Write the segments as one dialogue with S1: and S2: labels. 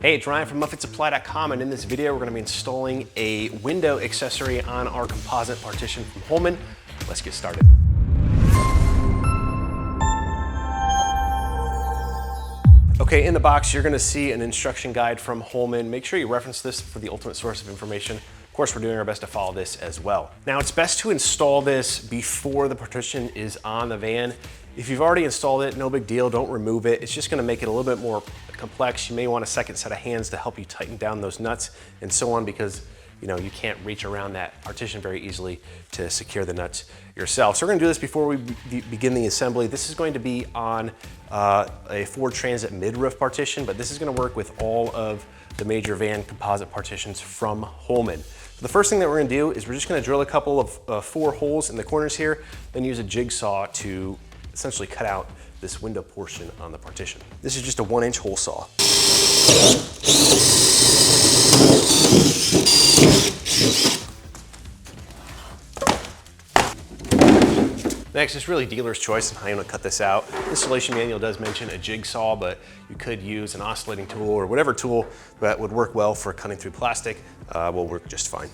S1: Hey, it's Ryan from UpfitSupply.com, and in this video we're going to be installing a window accessory on our composite partition from Holman. Let's get started. Okay, in the box you're going to see an instruction guide from Holman. Make sure you reference this for the ultimate source of information. Of course, we're doing our best to follow this as well. Now, it's best to install this before the partition is on the van. If you've already installed it, no big deal, don't remove it. It's just gonna make it a little bit more complex. You may want a second set of hands to help you tighten down those nuts and so on, because you can't reach around that partition very easily to secure the nuts yourself. So we're gonna do this before we begin the assembly. This is going to be on a Ford Transit mid-roof partition, but this is gonna work with all of the major van composite partitions from Holman. So the first thing that we're gonna do is we're just gonna drill a couple of 4 holes in the corners here, then use a jigsaw to essentially cut out this window portion on the partition. This is just a 1-inch hole saw. Next, it's really dealer's choice on how you want to cut this out. The installation manual does mention a jigsaw, but you could use an oscillating tool or whatever tool that would work well for cutting through plastic will work just fine.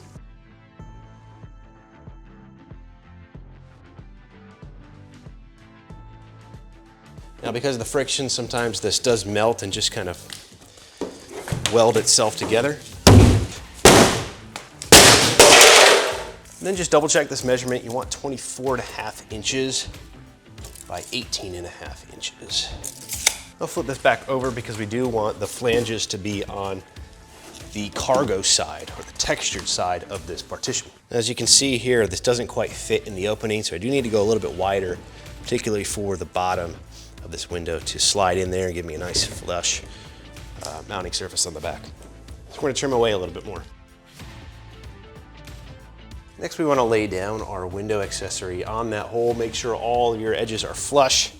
S1: Now, because of the friction, sometimes this does melt and just kind of weld itself together. And then just double check this measurement. You want 24.5 inches by 18.5 inches. I'll flip this back over because we do want the flanges to be on the cargo side or the textured side of this partition. As you can see here, this doesn't quite fit in the opening, so I do need to go a little bit wider, particularly for the bottom of this window to slide in there and give me a nice flush mounting surface on the back. So we're going to trim away a little bit more. Next, we want to lay down our window accessory on that hole. Make sure all your edges are flush,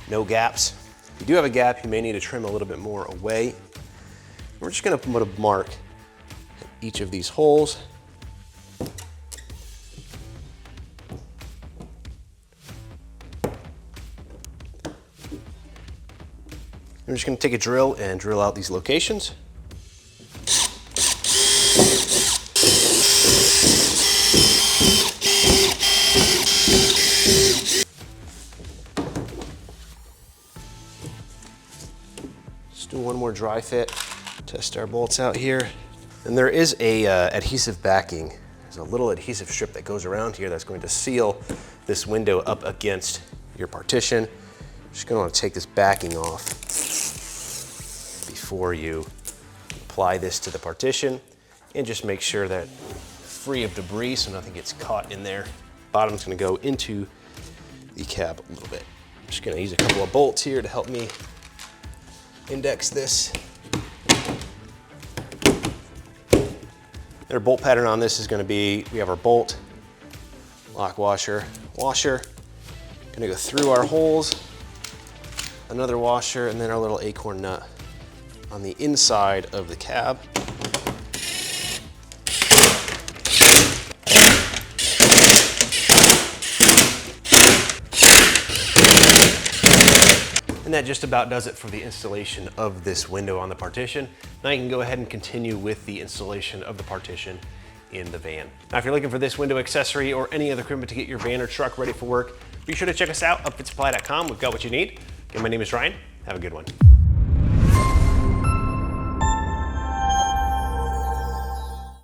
S1: no gaps. If you do have a gap, you may need to trim a little bit more away. We're just going to put a mark at each of these holes. I'm just going to take a drill and drill out these locations. Just do one more dry fit. Test our bolts out here. And there is a adhesive backing. There's a little adhesive strip that goes around here that's going to seal this window up against your partition. Just going to want to take this backing off before you apply this to the partition, and just make sure that free of debris so nothing gets caught in there. Bottom's going to go into the cab a little bit. I'm just going to use a couple of bolts here to help me index this. And our bolt pattern on this is going to be, we have our bolt, lock washer, washer. Going to go through our holes, another washer, and then our little acorn nut on the inside of the cab. And that just about does it for the installation of this window on the partition. Now you can go ahead and continue with the installation of the partition in the van. Now, if you're looking for this window accessory or any other equipment to get your van or truck ready for work, be sure to check us out, UpfitSupply.com. We've got what you need. Again, my name is Ryan. Have a good one.